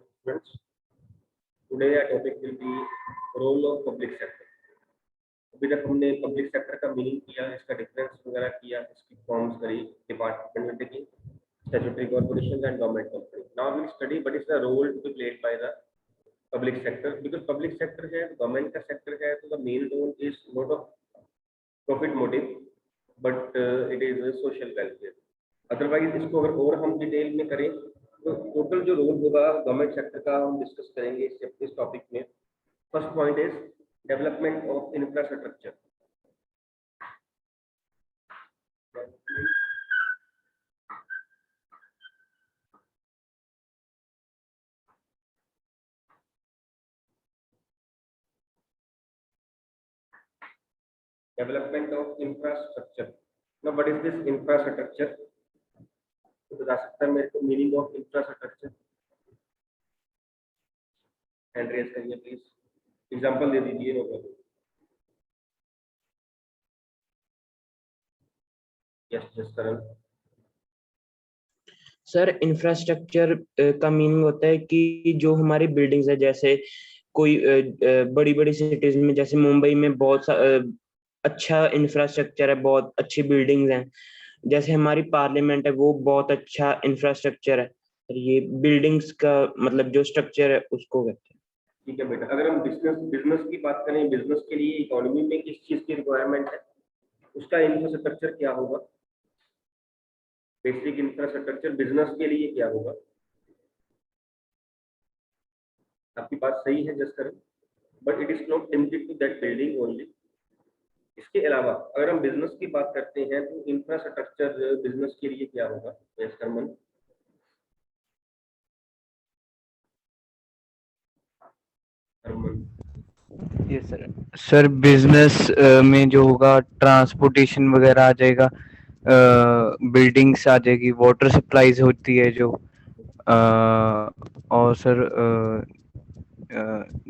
Students, today our topic will be role of public sector. अभी तक हमने public sector का मीनिंग किया, इसका डिफरेंस वगैरह किया, इसकी फॉर्म्स करी, डिपार्टमेंट की, statutory corporation and government company. Now we will study what is the role to be played by the public sector. Because public sector है, गवर्नमेंट का सेक्टर है, तो the main role is not of profit motive but it is social welfare. Otherwise इसको अगर और हम detail में करें तो टोटल जो रोल होगा गवर्नमेंट सेक्टर का हम डिस्कस करेंगे इस टॉपिक में. First point is development of infrastructure. Development of infrastructure. Now what is this infrastructure? तो बता सकता है मेरे को meaning of infrastructure? Hand raise करिए प्लीज, एग्जांपल दे दीजिए. No problem. Yes Jaskaran. Sir infrastructure का मीनिंग होता है कि जो हमारी बिल्डिंग्स है, जैसे कोई बड़ी बड़ी सिटीज में, जैसे मुंबई में बहुत अच्छा इंफ्रास्ट्रक्चर है, बहुत अच्छी बिल्डिंग्स हैं. जैसे हमारी पार्लियामेंट है, वो बहुत अच्छा इंफ्रास्ट्रक्चर है. ये बिल्डिंग्स का मतलब जो स्ट्रक्चर है उसको कहते हैं. ठीक है बेटा, अगर हम बिजनेस की बात करें, बिजनेस के लिए इकोनॉमी में किस चीज की रिक्वायरमेंट है, उसका इंफ्रास्ट्रक्चर क्या होगा? बेसिक इंफ्रास्ट्रक्चर बिजनेस के लिए क्या होगा? आपकी बात सही है Jaskaran, but it is not limited to that building only. इसके अलावा अगर हम बिजनेस की बात करते हैं तो इंफ्रास्ट्रक्चर बिजनेस के लिए क्या होगा? Jaskaran. Yes sir. Sir business में जो होगा ट्रांसपोर्टेशन वगैरह आ जाएगा, बिल्डिंग्स आ जाएगी, वाटर सप्लाईज होती है जो, और सर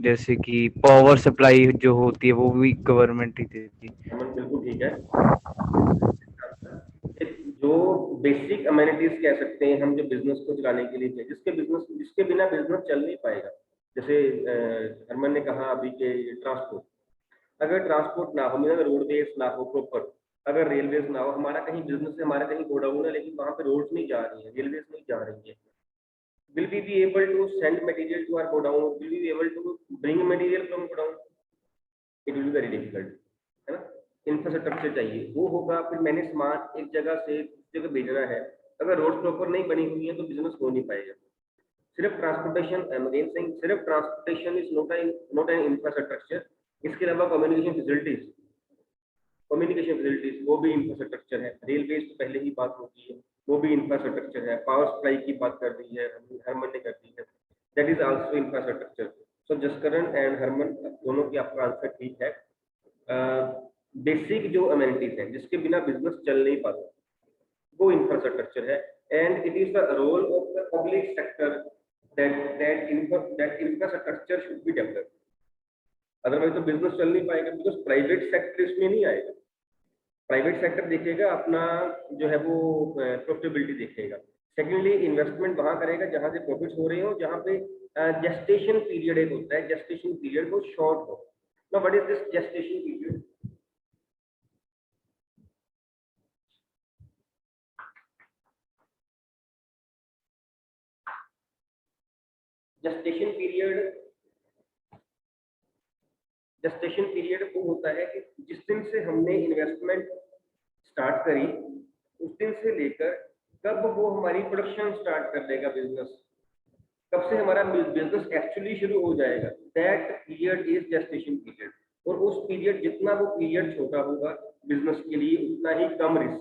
जैसे कि पावर सप्लाई जो होती है वो भी गवर्नमेंट ही देती है. बिल्कुल ठीक है. जो बेसिक अमेनिटीज कह सकते हैं हम जो बिजनेस को चलाने के लिए चाहिए, जिसके बिना बिजनेस चल नहीं पाएगा. जैसे हरमन ने कहा अभी के ट्रांसपोर्ट. अगर ट्रांसपोर्ट ना हो, मतलब रोडवेज ना हो प्रॉपर, अगर रेलवेज ना हो, हमारा कहीं बिजनेस है, हमारा कहीं गोडाउन है, लेकिन वहां पे रोड्स नहीं जा रही है, रेलवेज नहीं जा रही है, will we be able to send material to our godown? Will we be able to bring material from godown? It will be very difficult, है ना. इंफ्रास्ट्रक्चर चाहिए, वो होगा. फिर मैंने सामान एक जगह से दूसरी जगह भेजना है, अगर रोड प्रॉपर नहीं बनी हुई है तो बिजनेस हो नहीं पाएगा. सिर्फ transportation, I am again saying, सिर्फ transportation is not an infrastructure. इसके अलावा कम्युनिकेशन फैसिलिटीज वो भी इंफ्रास्ट्रक्चर है. रेलवेज तो पहले ही बात होती है, वो भी इंफ्रास्ट्रक्चर है. पावर सप्लाई की बात कर दी है हरमन ने, कर दी है, that is also infrastructure. So Jaskaran and Harman दोनों की आपका आंसर ठीक है. बेसिक जो अमेनिटीज हैं जिसके बिना बिजनेस चल नहीं पाता, वो इंफ्रास्ट्रक्चर है. And it is the role of the public sector that infrastructure should be developed. Otherwise तो बिजनेस चल नहीं पाएगा, बिकॉज प्राइवेट सेक्टर इसमें नहीं आएगा. प्राइवेट सेक्टर देखेगा अपना जो है वो प्रॉफिटेबिलिटी देखेगा. सेकेंडली इन्वेस्टमेंट वहां करेगा जहां से प्रॉफिट्स हो रहे हो, जहां पे जेस्टेशन पीरियड एक होता है, जेस्टेशन पीरियड वो शॉर्ट हो. Now what is this gestation period? Gestation period वो होता है कि जिस दिन से हमने इन्वेस्टमेंट स्टार्ट करी उस दिन से लेकर कब वो हमारी प्रोडक्शन स्टार्ट कर देगा बिजनेस, कब से हमारा बिजनेस एक्चुअली शुरू हो जाएगा, that period is gestation period. और उस पीरियड, जितना वो पीरियड छोटा होगा बिजनेस के लिए, उतना ही कम रिस्क,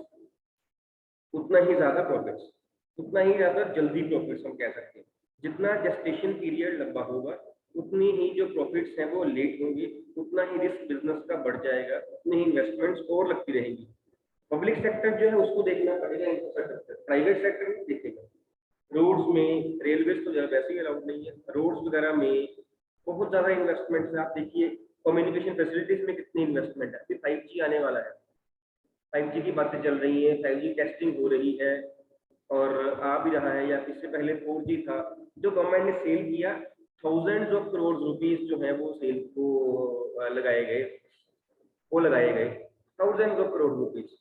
उतना ही ज्यादा प्रॉफिट्स, उतना ही ज्यादा जल्दी प्रॉफिट्स हम कह सकते हैं. जितना जेस्टेशन पीरियड लंबा होगा उतनी ही जो प्रॉफिट्स हैं वो लेट होंगे, उतना ही रिस्क बिजनेस का बढ़ जाएगा, उतनी ही इन्वेस्टमेंट्स और लगती रहेंगी. पब्लिक सेक्टर जो है उसको देखना पड़ेगा इंफ्रास्ट्रक्चर, प्राइवेट सेक्टर नहीं देखेगा. रोड्स में, रेलवेज तो वैसे ही अलाउड नहीं है, रोड्स वगैरह में बहुत ज्यादा इन्वेस्टमेंट्स है. आप देखिए कम्युनिकेशन फैसिलिटीज में कितनी इन्वेस्टमेंट है. अभी 5G आने वाला है, 5G की बातें चल रही है, 5G टेस्टिंग हो रही है, और आ भी रहा है, या इससे पहले 4G था, जो गवर्नमेंट ने सेल किया, थाउजेंड्स ऑफ करोड़ रुपीस जो है वो सेल को लगाए गए, thousands of crore rupees.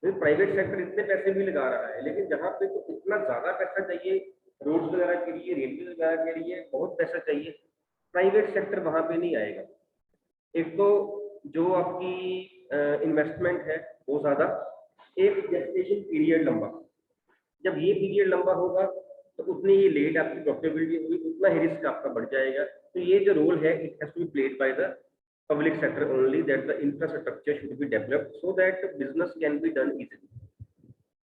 Private sector इतने पैसे भी लगा रहा है, लेकिन जहाँ पे तो इतना ज्यादा पैसा चाहिए रोड्स वगैरह के लिए, रेलवे वगैरह के लिए बहुत पैसा चाहिए, प्राइवेट सेक्टर वहां पे नहीं आएगा। एक तो जो आपकी इन्वेस्टमेंट है वो ज्यादा, एक जेस्टेशन पीरियड लंबा, जब ये पीरियड लंबा होगा तो उतनी ही लेट आपकी प्रॉफिटेबिलिटी होगी, उतना ही रिस्क आपका बढ़ जाएगा। तो ये जो रोल है, it has to be played by the public sector only, that the infrastructure should be developed so that business can be done easily.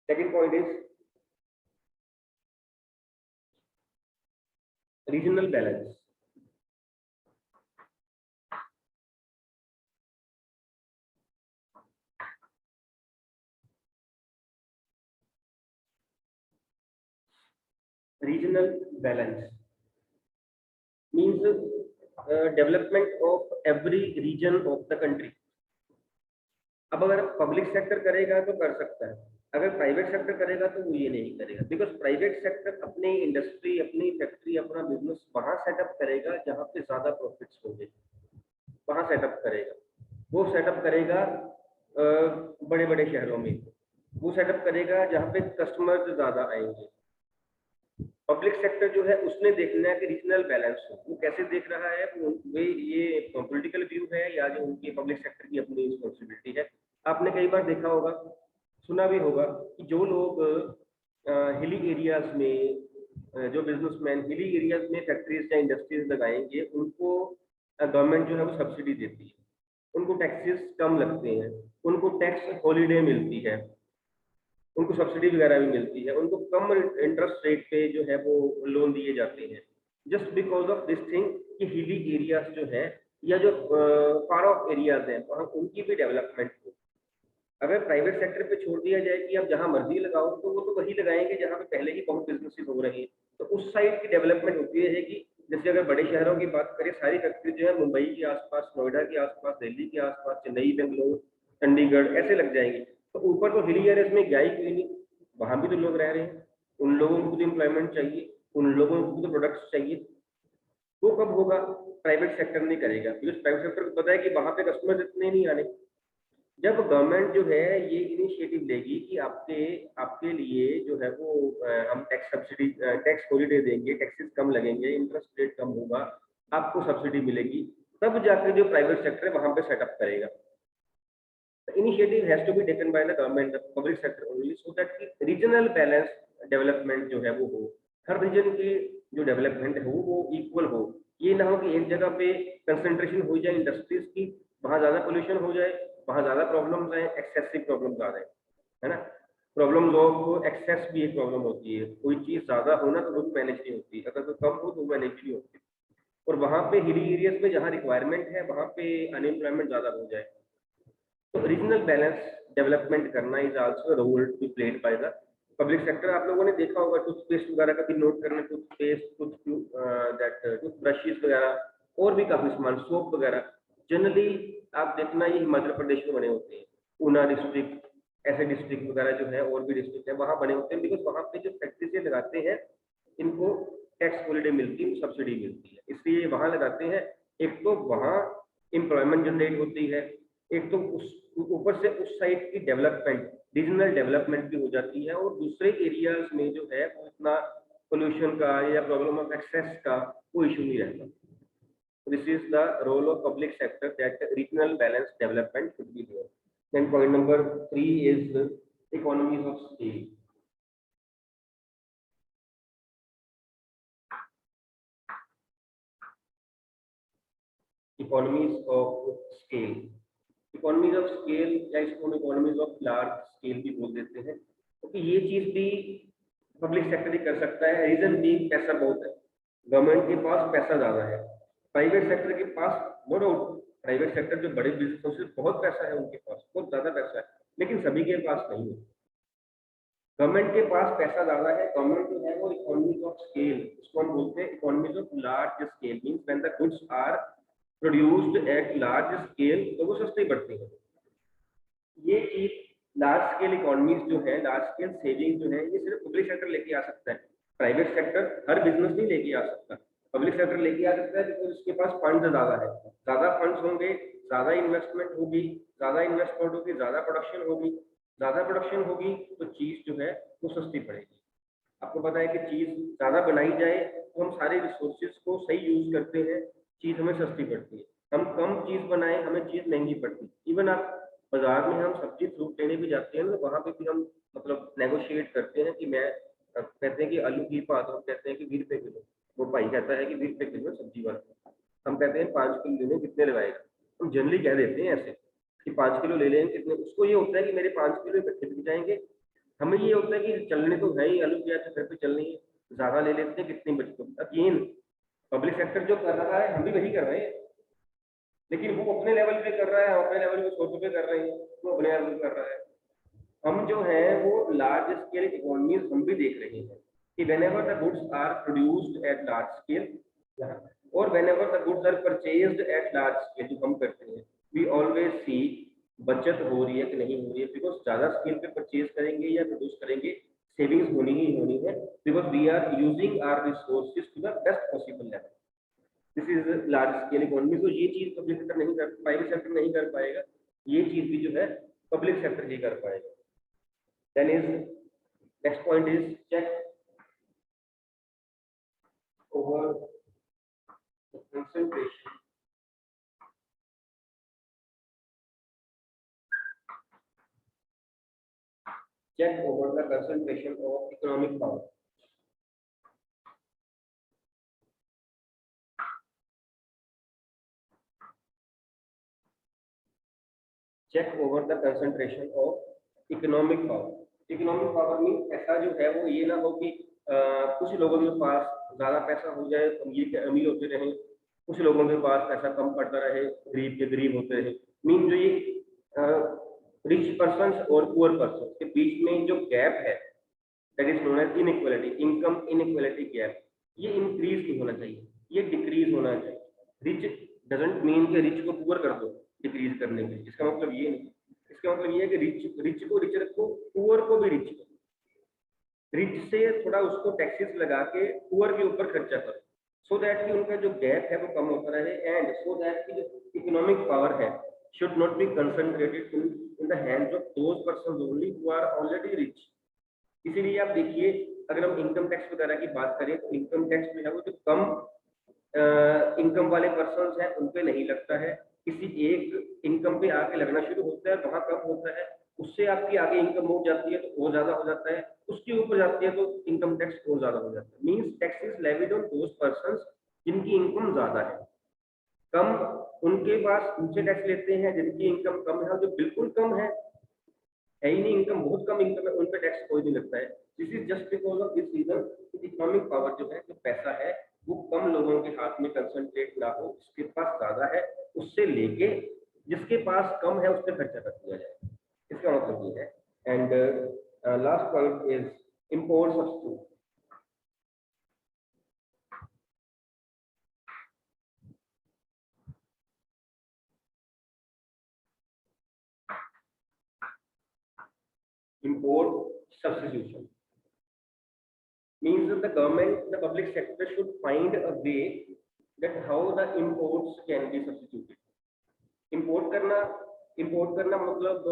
Second point is regional balance. Regional balance means development of every region of the country. अब अगर public sector करेगा तो कर सकता है, अगर private sector करेगा तो वो ये नहीं करेगा, बिकॉज प्राइवेट सेक्टर अपनी इंडस्ट्री, अपनी फैक्ट्री, अपना बिजनेस वहां सेटअप करेगा जहां पे ज्यादा प्रॉफिट्स होंगे, वहां सेटअप करेगा। वो सेटअप करेगा बड़े बड़े शहरों में, वो सेटअप करेगा जहाँ पे कस्टमर्स ज्यादा आएंगे। पब्लिक सेक्टर जो है उसने देखना है कि रीजनल बैलेंस हो, वो कैसे देख रहा है, वे ये पॉलिटिकल व्यू है या जो उनकी पब्लिक सेक्टर की अपनी रिस्पॉन्सिबिलिटी है। आपने कई बार देखा होगा, सुना भी होगा कि जो लोग हिली एरियाज में, जो बिजनेसमैन हिली एरियाज में फैक्ट्रीज या इंडस्ट्रीज लगाएंगे, उनको गवर्नमेंट जो है वो सब्सिडी देती है, उनको टैक्सेस कम लगते हैं, उनको टैक्स हॉलीडे मिलती है, उनको सब्सिडी वगैरह भी मिलती है, उनको कम इंटरेस्ट रेट पे जो है वो लोन दिए जाते हैं, just because of this thing कि हिली एरियाज जो है या जो फार ऑफ एरियाज हैं वहाँ उनकी भी डेवलपमेंट हो। अगर प्राइवेट सेक्टर पे छोड़ दिया जाए कि आप जहाँ मर्जी लगाओ, तो वो तो वही लगाएंगे जहाँ पे पहले ही बहुत बिजनेसेस हो रहे हैं, तो उस साइड की डेवलपमेंट होती रहेगी। जैसे अगर बड़े शहरों की बात करें, सारी फैक्ट्री जो है मुंबई के आसपास, नोएडा के आसपास, दिल्ली के आसपास, चेन्नई, बेंगलोर, चंडीगढ़ ऐसे लग जाएंगे, तो ऊपर तो हिली एरियाज में गया ही क्यों नहीं, वहां भी तो लोग रह रहे हैं, उन लोगों को तो एम्प्लॉयमेंट चाहिए, उन लोगों को तो प्रोडक्ट्स चाहिए। वो कब होगा? प्राइवेट सेक्टर नहीं करेगा, बिकॉज प्राइवेट सेक्टर को पता है कि वहां पे कस्टमर्स इतने नहीं आने। जब गवर्नमेंट जो है ये इनिशिएटिव लेगी कि आपके लिए जो है वो हम टैक्स सब्सिडी, टैक्स हॉलीडे देंगे, टैक्सेस कम लगेंगे, इंटरेस्ट रेट कम होगा, आपको सब्सिडी मिलेगी, तब जाकर जो प्राइवेट सेक्टर है वहां पे सेटअप करेगा। Initiative has to be taken by the government, the public sector only, so that regional balance development जो है वो हो, हर रीजन की जो डेवलपमेंट है वो इक्वल हो। ये ना हो कि एक जगह पे कंसंट्रेशन हो जाए इंडस्ट्रीज की, वहां ज्यादा पोल्यूशन हो जाए, वहां ज्यादा प्रॉब्लम्स आए, एक्सेसिव प्रॉब्लम्स आ रहे हैं, है ना। प्रॉब्लम लोगों को एक्सेस भी एक प्रॉब्लम होती है, कोई चीज ज्यादा होना तो वो मैनेज नहीं होती, अगर तो कम हो तो मैनेज नहीं होती। और वहां पे हिली एरियाज में जहाँ रिक्वायरमेंट है वहां पे अनएम्प्लॉयमेंट ज्यादा हो जाए, तो रीजनल बैलेंस डेवलपमेंट करना is also role to be played by the public sector. आप लोगों ने देखा होगा टूथपेस्ट वगैरह का भी नोट करना, टूथपेस्ट, टूथब्रशेस वगैरह और भी काफी सामान, सोप वगैरह, जनरली आप देखना ये हिमाचल प्रदेश में बने होते हैं, ऊना डिस्ट्रिक्ट, ऐसे डिस्ट्रिक्ट वगैरह जो है और भी डिस्ट्रिक्ट है वहाँ बने होते हैं, बिकॉज वहाँ पे जो फैक्ट्री से लगाते हैं इनको टैक्स हॉलीडे मिलती है, सब्सिडी मिलती है, इसलिए वहाँ लगाते हैं। एक तो वहाँ एम्प्लॉयमेंट जनरेट होती है, एक तो उस ऊपर से उस साइड की डेवलपमेंट, रीजनल डेवलपमेंट भी हो जाती है, और दूसरे एरियाज में जो है वो इतना पोल्यूशन का या प्रॉब्लम ऑफ एक्सेस का कोई इशू नहीं रहता। This is the role of public sector, that regional balance development should be there. Then point number 3 is economies of scale. Economies of scale. Economies of scale या इसको हम economies of large scale भी बोल देते हैं, क्योंकि ये चीज भी पब्लिक सेक्टर ही कर सकता है। रीजन भी पैसा बहुत है, गवर्नमेंट के पास पैसा ज्यादा है, प्राइवेट सेक्टर के पास नो डाउट, प्राइवेट सेक्टर जो बड़े बिजनेस से बहुत पैसा है, उनके पास बहुत ज्यादा पैसा है, लेकिन सभी के पास नहीं है। गवर्नमेंट के पास पैसा ज्यादा है, गवर्नमेंट जो है वो इकोनॉमीज ऑफ स्केल, उसको हम बोलते हैं economies of large scale, means when the goods are produced at large scale, तो वो सस्ती पड़ती है। ये चीज लार्ज स्केल इकोनॉमीज जो है, लार्ज स्केल सेविंग जो है, ये सिर्फ पब्लिक सेक्टर लेके आ सकता है। प्राइवेट सेक्टर हर बिजनेस नहीं लेके आ सकता। पब्लिक सेक्टर लेके आ सकता है बिकॉज उसके पास फंड ज्यादा है, ज्यादा फंड्स होंगे, ज्यादा इन्वेस्टमेंट होगी, ज्यादा इन्वेस्टमेंट होगी, ज्यादा प्रोडक्शन होगी, ज्यादा प्रोडक्शन होगी तो चीज जो है वो सस्ती पड़ेगी। आपको पता है कि चीज ज्यादा बनाई जाए तो हम सारे रिसोर्सेज को सही यूज करते हैं, चीज हमें सस्ती पड़ती है। हम कम चीज बनाए हमें चीज महंगी पड़ती है। इवन आप बाजार में हम सब्जी फ्रूट लेने भी जाते हैं तो वहां पे भी हम मतलब नेगोशिएट करते हैं कि मैं कहते हैं कि आलू की बात, हम कहते हैं कि 20 रुपए किलो, वो भाई कहता है कि 20 रुपए किलो सब्जी वाला, हम कहते हैं 5 किलो लेने कितने लगाएगा, हम जनरली कह देते हैं ऐसे कि 5 किलो ले लेंगे कितने। उसको ये होता है कि मेरे 5 किलो इकट्ठे बिक जाएंगे, हमें ये होता है कि चलने तो है ही, आलू प्याज घर पे चलनी है, ज्यादा ले लेते हैं कितनी बचती। अगेन पब्लिक सेक्टर जो कर रहा है हम भी वही कर रहे हैं, लेकिन वो अपने लेवल पे कर रहा है, हम अपने लेवल पे 100 रुपये कर रहे हैं, वो अपने लेवल पे कर रहा है। हम जो है वो लार्ज स्केल इकोनॉमीज हम भी देख रहे हैं कि whenever the goods are produced at large scale और whenever the goods are purchased at large scale, जो हम करते हैं we always see बचत हो रही है कि नहीं हो रही है, बिकॉज ज्यादा स्केल पे परचेज करेंगे या प्रोड्यूस करेंगे सेविंग्स होनी ही होनी है, because we are using our resources to the best possible level. This is large scale economy. तो ये चीज पब्लिक सेक्टर नहीं कर, प्राइवेट सेक्टर नहीं कर पाएगा, ये चीज भी जो है पब्लिक सेक्टर ही कर पाएगा। Then is next point is check over concentration check over the concentration of economic power. Check over the concentration of economic power. Economic power mean ऐसा जो है वो ये ना हो कि कुछ लोगों के पास ज्यादा पैसा हो जाए अमीर के अमीर होते रहे, कुछ लोगों के पास पैसा कम पड़ता रहे, गरीब के गरीब होते रहे। मीन जो ये रिच पर्सन और पुअर पर्सन के बीच में जो गैप है that is known as inequality, income inequality gap, ये इंक्रीज नहीं होना चाहिए, ये डिक्रीज होना चाहिए। रिच डजंट मीन कि रिच को पुअर कर दो डिक्रीज करने के लिए, इसका मतलब ये नहीं। इसका मतलब ये है कि रिच को रिच रखो, पुअर को भी रिच करो। रिच से थोड़ा उसको टैक्सेस लगा के पुअर के ऊपर खर्चा करो, सो दैट कि उनका जो गैप है वो कम होता रहे, एंड सो दैट कि जो इकोनॉमिक पावर है should not be concentrated in the hands of those persons only who are already rich. इसीलिए आप देखिए अगर हम इनकम टैक्स वगैरह की बात करें तो इनकम टैक्स जो है वो जो कम इनकम वाले पर्सन हैं उन पे नहीं लगता है, किसी एक इनकम पे आके लगना शुरू होता है, वहां कम होता है, उससे आपकी आगे इनकम हो जाती है तो और ज्यादा हो जाता है, उसके ऊपर जाती है तो इनकम टैक्स और ज्यादा हो जाता है। Means tax is levied on those persons जिनकी इनकम ज्यादा है। कम उनके पास ऊंचे टैक्स लेते हैं जिनकी इनकम कम है, और जो बिल्कुल कम है ही नहीं, इनकम बहुत कम इनकम है, उन पे टैक्स कोई नहीं लगता है। This is just because of this reason, economic power जो है, जो पैसा है वो कम लोगों के हाथ में कंसंट्रेट ना हो, जिसके पास ज्यादा है उससे लेके जिसके पास कम है उस पर खर्चा कर दिया जाए, इसका मतलब ये है। And last point is import substitute. Import substitution means that the government, the public sector should find a way that how the imports can be substituted. import करना मतलब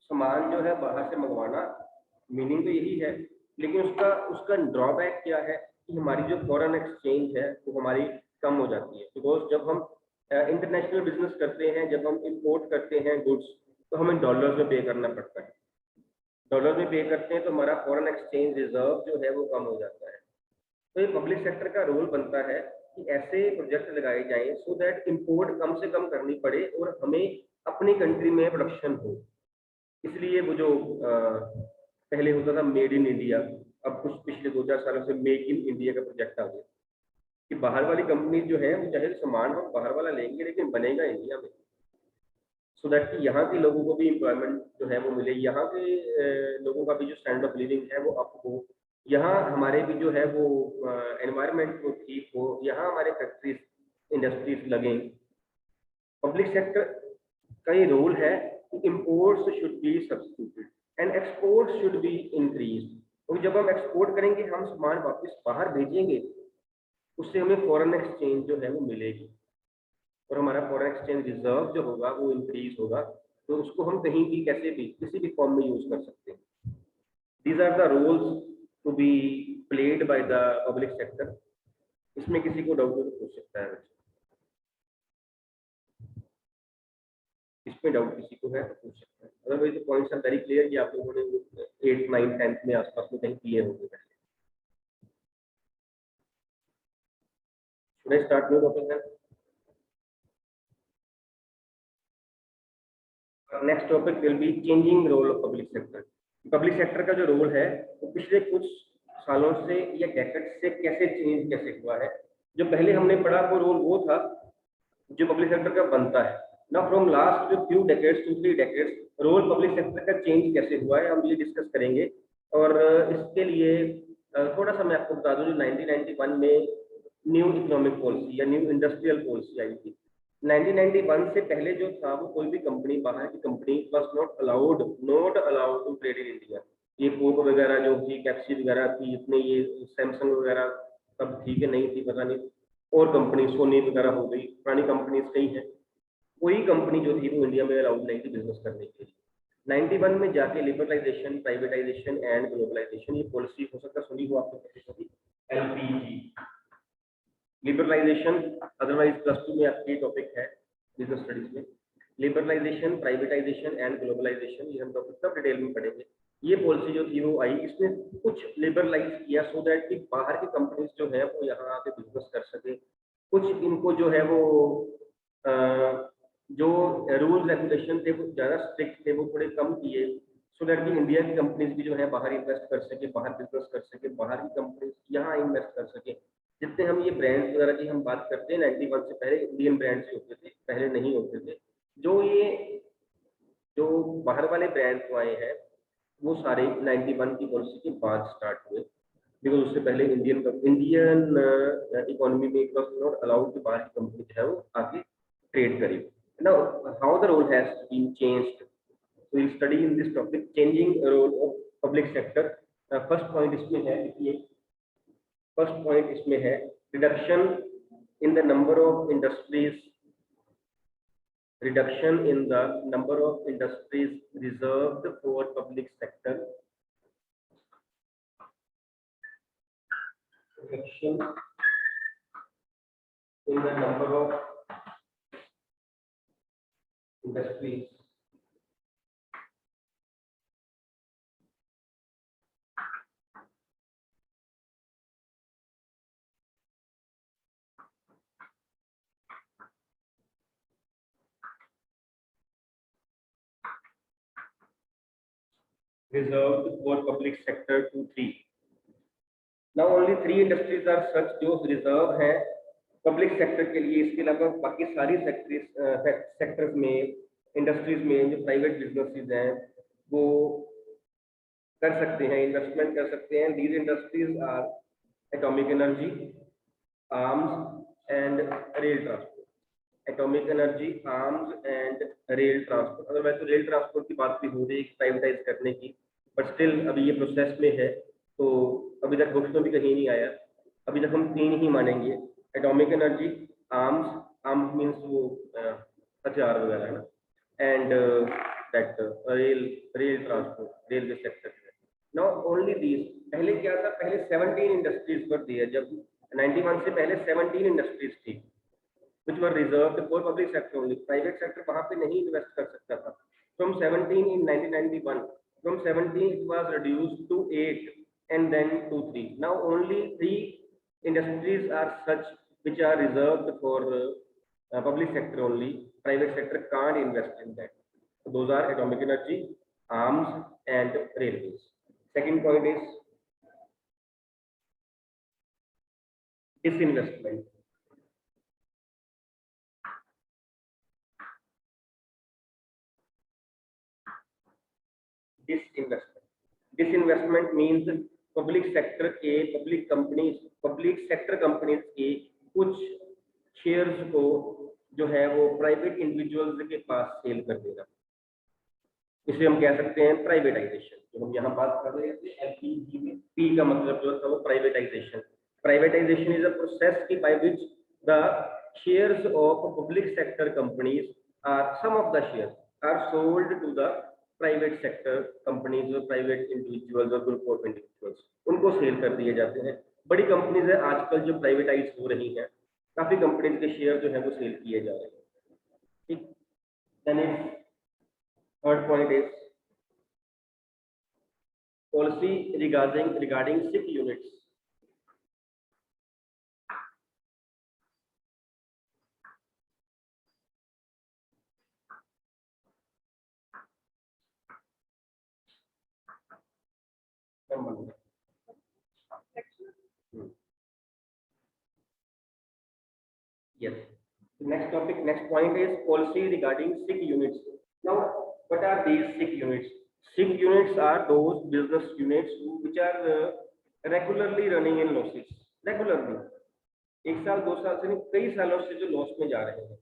सामान जो है बाहर से मंगवाना, मीनिंग तो यही है, लेकिन उसका ड्रॉबैक क्या है कि हमारी जो फॉरेन एक्सचेंज है वो हमारी कम हो जाती है। बिकॉज जब हम इंटरनेशनल बिजनेस करते हैं, जब हम इंपोर्ट करते हैं गुड्स, तो हमें डॉलर्स में पे करना पड़ता है, डॉलर में पे करते हैं तो हमारा फॉरेन एक्सचेंज रिजर्व जो है वो कम हो जाता है। तो ये पब्लिक सेक्टर का रोल बनता है कि ऐसे प्रोजेक्ट लगाए जाएं सो दैट इंपोर्ट कम से कम करनी पड़े और हमें अपनी कंट्री में प्रोडक्शन हो। इसलिए वो जो पहले होता था मेड इन इंडिया, अब कुछ पिछले 2-4 सालों से मेक इन इंडिया का प्रोजेक्ट आ गया कि बाहर वाली कंपनी जो है वो चाहे सामान हम बाहर वाला लेंगे लेकिन बनेगा इंडिया में, सो दैट कि यहाँ के लोगों को भी एम्प्लॉयमेंट जो है वो मिले, यहाँ के लोगों का भी जो स्टैंडर्ड ऑफ लिविंग है वो अप हो, यहाँ हमारे भी जो है वो एनवायरनमेंट को ठीक हो, यहाँ हमारे फैक्ट्रीज इंडस्ट्रीज लगें। पब्लिक सेक्टर का ये रोल है imports should be substituted and exports should be increased। तो जब हम एक्सपोर्ट करेंगे, हम सामान वापस बाहर भेजेंगे, उससे हमें फॉरेन एक्सचेंज जो है वो मिलेगी और हमारा फॉरेन एक्सचेंज रिजर्व जो होगा वो इंक्रीज होगा, तो उसको हम कहीं भी कैसे भी किसी भी फॉर्म में यूज कर सकते हैं। These are the roles to be played by the public sector. इसमें किसी को डाउट तो पूछ सकता है, इसमें डाउट किसी को है तो पूछ सकता है, otherwise the points are very clear कि आप लोगों ने 8, 9, 10 में आसपास में कहीं किए होंगे पहले। Should I start new topic है? Next topic will be changing role of public sector. Public sector का जो रोल है वो पिछले कुछ सालों से या डेकेड से कैसे चेंज कैसे हुआ है। जो पहले हमने पढ़ा वो रोल वो था जो पब्लिक सेक्टर का बनता है। नाउ फ्रॉम लास्ट जो few decades, 2-3 decades, role public sector का चेंज कैसे हुआ है हम ये डिस्कस करेंगे। और इसके लिए थोड़ा सा मैं आपको बता दूं, जो 1991 में न्यू इकोनॉमिक पॉलिसी या न्यू इंडस्ट्रियल पॉलिसी आई थी, 1991 से पहले जो था वो कोई भी कंपनी, बाहर की company was not allowed to trade in India. ये कोक वगैरह जो थी, पेप्सी वगैरह थी, इतने ये सैमसंग वगैरह तब थी कि नहीं थी पता नहीं, और कंपनी सोनी वगैरह हो गई, पुरानी कंपनीज कई हैं, कोई कंपनी जो थी वो इंडिया में अलाउड नहीं थी बिजनेस करने के लिए। 91 में जाके लिबरलाइजेशन, प्राइवेटाइजेशन एंड ग्लोबलाइजेशन, ये पॉलिसी हो सकता है सुनी हो आपको, LPG लिबरलाइजेशन, अदरवाइज +2 में आपकी टॉपिक है बिजनेस स्टडीज में, लिबरलाइजेशन, प्राइवेटाइजेशन एंड ग्लोबलाइजेशन, ये हम टॉपिक सब डिटेल में पढ़ेंगे। ये पॉलिसी जो थी वो आई, इसने कुछ लिबरलाइज किया सो दैट कि बाहर की कंपनीज जो है वो यहाँ आके बिजनेस कर सके। कुछ इनको जो है वो जो रूल्स रेगुलेशन थे वो ज़्यादा स्ट्रिक्ट थे, वो थोड़े कम किए सो दैट कि इंडिया की कंपनीज भी जो है बाहर इन्वेस्ट कर सके, बाहर बिजनेस कर सके, बाहर की कंपनीज यहाँ इन्वेस्ट कर सके। जितने हम ये ब्रांड्स वगैरह की हम बात करते हैं 91 से पहले इंडियन ब्रांड्स ही होते थे, पहले नहीं होते थे। जो बाहर वाले ब्रांड्स आए हैं वो सारे 91 की पॉलिसी के बाद स्टार्ट हुए, बिकॉज उससे पहले इंडियन इकोनॉमी में इट वाज नॉट अलाउड कि बाहर की कंपनी जो है वो आगे ट्रेड करे। Now how the role has been changed, we will study in this topic changing role of public sector. First point इसमें है, फर्स्ट पॉइंट इसमें है reduction in the number of industries, reduction in the number of industries reserved for public sector, reduction in the number of industries reserved for public sector to 3। Now only 3 industries are such जो reserve है public sector के लिए। इसके अलावा बाकी सारी sectors में, industries में जो प्राइवेट बिजनेसेस हैं वो कर सकते हैं, इन्वेस्टमेंट कर सकते हैं। These industries are atomic energy, arms and rail transport. Atomic energy, arms and rail transport. अगर वैसे रेल ट्रांसपोर्ट की बात भी हो रही है प्राइवेटाइज करने की, बट स्टिल अभी ये प्रोसेस में है, तो अभी तक बुक्स में भी कहीं नहीं आया। अभी तक हम 3 ही मानेंगे, एटॉमिक एनर्जी, आर्म्स मीन्स वो हथियार वगैरह है ना, and that rail transport, railway sector. Now only these, पहले क्या था, पहले 17 इंडस्ट्रीज पर दिया, जब 91 से पहले 17 इंडस्ट्रीज थी which were reserved for public sector only। Private sector वहां पे नहीं इन्वेस्ट कर सकता था। From 17 in 1991, from 17 it was reduced to 8 and then to 3। Now only 3 industries are such which are reserved for public sector only। Private sector can't invest in that। So those are atomic energy, arms and railways। Second point is disinvestment। Disinvestment means public sector के, public sector companies के कुछ shares को जो है वो private individuals के पास cell कर देना। इसे हम कह सकते हैं प्राइवेटाइजेशन। जो हम यहाँ बात कर रहे थे LPG में, पी का मतलब जो था वो privatisation. Privatisation is a process by which the shares of public sector companies are some of the shares are sold to the private sector companies और प्राइवेट इंडिविजुअल्स और ग्रुप ऑफ इंडिविजुअल्स, उनको sell कर दिए जाते हैं। बड़ी companies है आजकल जो प्राइवेटाइज हो रही हैं, काफी कंपनीज के शेयर जो है वो सेल किए जा रहे हैं। ठीक, then third point is policy regarding SIC units. Yes. Next topic, next point is policy regarding SIC units. Now, what are these SIC units? SIC units are those business units which are regularly running in losses. Regularly. एक साल दो साल से नहीं, कई सालों से जो लॉस में जा रहे हैं।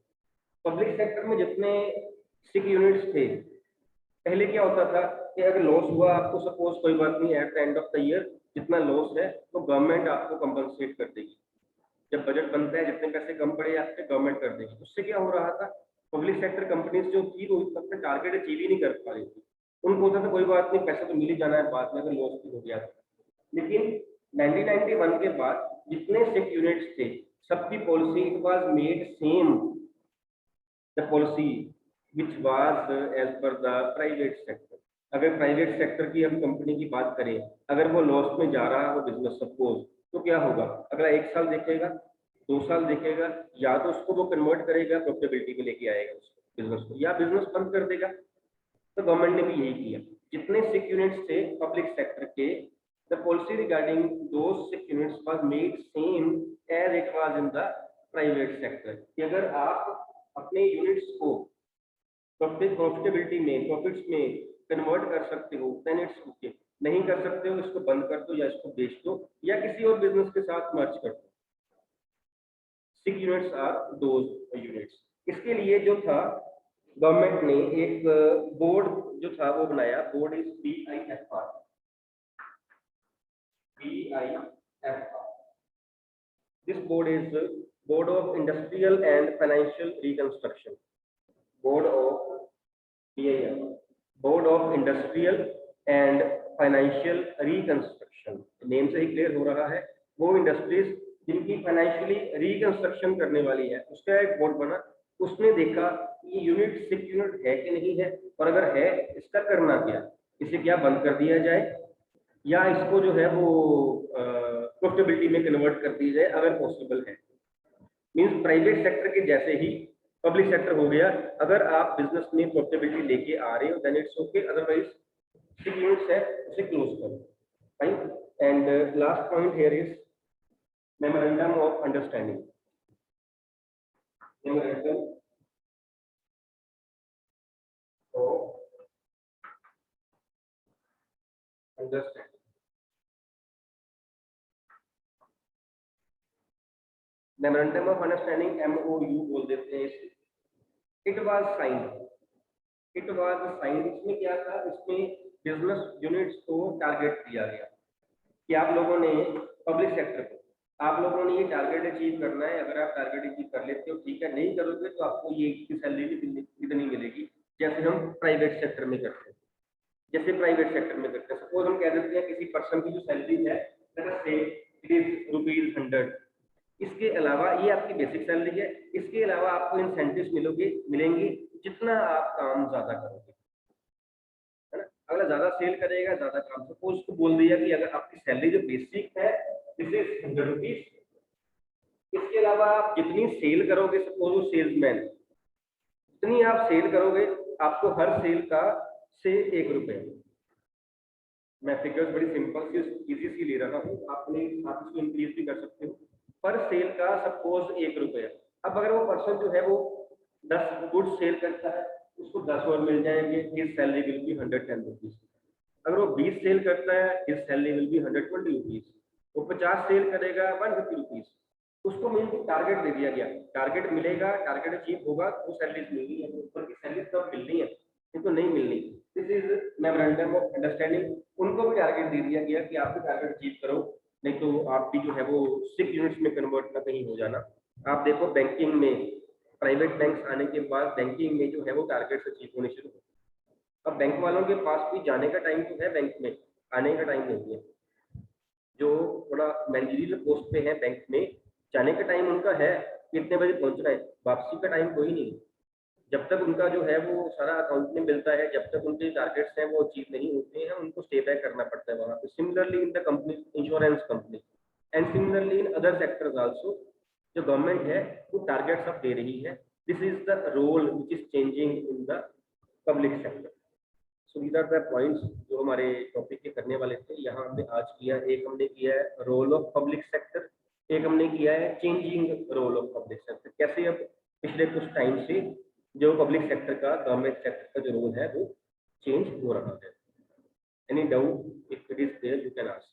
पब्लिक सेक्टर में जितने SIC यूनिट्स थे, पहले क्या होता था कि अगर लॉस हुआ आपको, सपोज कोई बात नहीं, at the end of the year जितना लॉस है तो गवर्नमेंट आपको कंपनसेट कर देगी। जब बजट बनता है जितने पैसे कम पड़े आपके गवर्नमेंट कर देगी। उससे क्या हो रहा था, पब्लिक सेक्टर कंपनीज जो थी वो अपने टारगेट अचीव ही नहीं कर पा रही थी। उनको होता था कोई बात नहीं, पैसा तो मिल ही जाना है, बाद में अगर लॉस भी हो गया था। लेकिन 1991 के बाद जितने SIC यूनिट्स थे सबकी policy it was made same the policy which was as per the private sector. अगर प्राइवेट सेक्टर की हम कंपनी की बात करें, अगर वो लॉस में जा रहा है वो बिजनेस सपोज, तो क्या होगा, अगला एक साल देखेगा, 2 साल देखेगा, या तो उसको वो कन्वर्ट करेगा, प्रॉफिटेबिलिटी में लेके आएगा उसको बिजनेस को, या बिजनेस बंद कर देगा। तो गवर्नमेंट ने भी यही किया। जितने SIC यूनिट्स थे पब्लिक सेक्टर के, the policy regarding those SIC units was made same as it was in the private sector। कि अगर आप अपने यूनिट्स को प्रॉफिटेबिलिटी में, प्रॉफिट्स में कन्वर्ट कर सकते हो देन इट्स ओके, नहीं कर सकते हो इसको बंद कर दो या इसको बेच दो या किसी और बिजनेस के साथ मर्ज कर दो। SIC units are those units. इसके लिए जो था गवर्नमेंट ने एक बोर्ड जो था वो बनाया, board is BIFR। This board is Board of Industrial and Financial Reconstruction। Board of BIFR, Board of Industrial and Financial Reconstruction। Name से ही क्लियर हो रहा है, वो इंडस्ट्रीज जिनकी फाइनेंशियली रिकंस्ट्रक्शन करने वाली है उसका एक बोर्ड बना। उसने देखा ये यूनिट SIC यूनिट है कि नहीं है, और अगर है इसका करना क्या, इसे क्या बंद कर दिया जाए या इसको जो है वो प्रॉफिटेबिलिटी में कन्वर्ट कर दी जाए अगर पॉसिबल है। मींस प्राइवेट सेक्टर के जैसे ही पब्लिक सेक्टर हो गया, अगर आप बिजनेस में प्रॉफिटेबिलिटी लेके आ रहे हो then it's okay, otherwise SIC units है उसे क्लोज करो। Fine. And last point here is memorandum of understanding. Memorandum of understanding. Memorandum of understanding MOU बोल देते हैं इसे। इट वाज साइंड, इसमें क्या था, इसमें बिजनेस यूनिट्स को टारगेट दिया गया कि आप लोगों ने पब्लिक सेक्टर को, आप लोगों ने ये टारगेट अचीव करना है। अगर आप टारगेट अचीव कर लेते हो ठीक है, नहीं करोगे तो आपको ये की सैलरी भी इतनी मिलेगी जैसे हम प्राइवेट सेक्टर में करते हैं। सपोज हम कह देते हैं किसी पर्सन की जो सैलरी है ₹100, इसके अलावा ये आपकी बेसिक सैलरी है, इसके अलावा आपको इंसेंटिव्स मिलेंगे जितना आप काम ज्यादा करोगे, है ना। अगला ज्यादा सेल करेगा ज्यादा काम। सपोज उसको बोल दिया कि अगर आपकी सैलरी जो बेसिक है दिस इज ₹100, इसके अलावा आप जितनी सेल करोगे, सपोज वो सेल्समैन, जितनी आप सेल करोगे आपको हर सेल का से ₹1। मैं फिगर्स बड़ी सिंपल सी इजी सी ले रहा हूँ, आप इसको इंक्रीज भी कर सकते हो। पर सेल का सपोज ₹1। अब अगर वो पर्सन जो है वो 10 गुड्स सेल करता है उसको 10 और मिल जाएंगे, हिज सैलरी विल बी ₹110। अगर वो 20 सेल करता है हिज सैलरी विल बी ₹120। वो 50 सेल करेगा ₹150। उसको मीन टारगेट दे दिया गया, टारगेट मिलेगा, टारगेट अचीव होगा तो सैलरीज मिलनी है। ऊपर की सैलरी तब मिलनी है, इनको नहीं मिलनी। This is memorandum of understanding. उनको भी टारगेट दे दिया गया कि आप भी टारगेट अचीव करो, नहीं तो आप भी जो है वो 6 यूनिट्स में कन्वर्ट ना कहीं हो जाना। आप देखो बैंकिंग में, प्राइवेट बैंक्स आने के बाद बैंकिंग में जो है वो टारगेट्स अचीव होने शुरू हो। अब बैंक वालों के पास भी जाने का टाइम तो है, बैंक में आने का टाइम नहीं है। जो थोड़ा मैनेजरियल पोस्ट पे है बैंक में, जाने का टाइम उनका है, कितने बजे पहुंचना है, वापसी का टाइम कोई नहीं। जब तक उनका जो है वो सारा अकाउंट में मिलता है, जब तक उनके टारगेट्स हैं वो अचीव नहीं होते हैं, उनको स्टे बैक करना पड़ता है वहाँ पे। Similarly in the company, insurance company and similarly in other sectors also, जो गवर्नमेंट है वो टारगेट्स अब दे रही है। This is the role which is changing in the public sector. So these are the points जो हमारे टॉपिक के करने वाले थे, यहाँ हमने आज किया। एक हमने किया है रोल ऑफ पब्लिक सेक्टर, एक हमने किया है changing role of public sector. कैसे अब पिछले कुछ टाइम से जो पब्लिक सेक्टर का, गवर्नमेंट सेक्टर का जो रोल है वो चेंज हो रहा है। Any doubt, if it is there you can ask.